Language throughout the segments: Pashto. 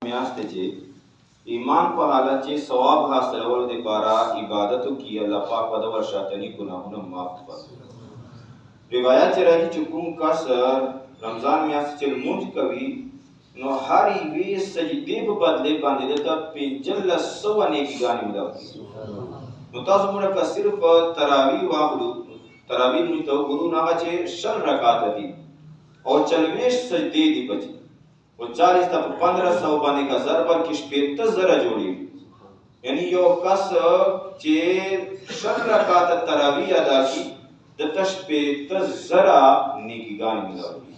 میاشت چې ایمان په حالت چې ثواب حاصلولو دپاره عبادت وکړي الله پاک به د ورشاتني ګناهونه معاف کړي. روایت چې راځي چې کوم کس رمضان میاشت چې لمونځ کوي نو هر یوې سجدې په بدلې باندې دته 1500 نیکیګانې ملاو کېږي. نو تاسو موږ که صرف تراویح واخلو، تراویح موږ ته وګورو نو هغه چې 6 رکعاته دي او 40 سجدې دي پکې او 40 ته 1500 باندې که ضرب کې 15000 جوړېږي. یعنی یو کس چې 6 رکعاته تراویح ادا کړي دته 15000 نیکیګانې ملاو کېږي.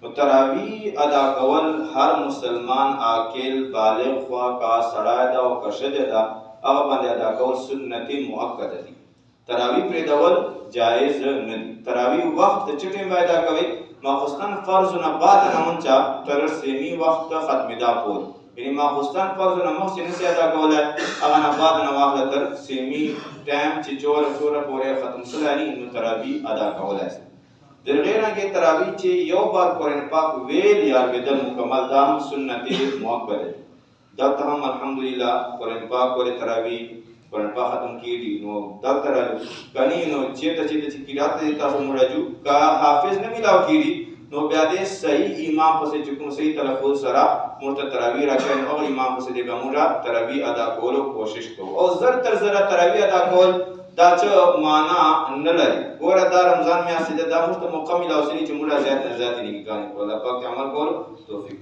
نو تراویح ادا کول هر مسلمان عاقل بالغ خوا کا سړی ده او که ښځه ده هغه باندې ادا کول سنت مؤکده دي. تراویح پرېښودل جایز نه دي. تراویح وخت د څه ټایم ادا کوئ؟ ماخوستن فرض نه بعد لمونځه تر سیمي وخت ختمېدا پورې، یعنې ماخوستن فرض نه مخکې نشي ادا کولی، هغه نه بعد نه واخله تر سیمي ټایم چې چوره پورې ختم شولی نو تراویح ادا کولی شي. د هغې رنګې تراویح چې یو بار قرآن پاک ویل یا اورېدل مکمل دا هم سنت مؤکده دی. دلته هم الحمدلله قرآن پاک ولې تراویح قرآن پاک ختم کېږي نو دلته راځو کني نو چېرته چې قرات دی تاسو موږ راځو که حافظ نه میلاو کېږي نو بیا دې صحیح امام پسې چې کوم صحیح تلفظ سره موږ ته تراویح راکوي نو هغه امام پسې دې به موږ تراویح ادا کولو کوشش کوو. او زر تر زره تراویح ادا کول دا څه معنا نه لري. ګوره دا رمضان میاشت ده دا موږ ته موقع میلاو شوې چې موږ زیات نه زیاتې نیکیګانې کړو. الله پاک عمل کولو توفیق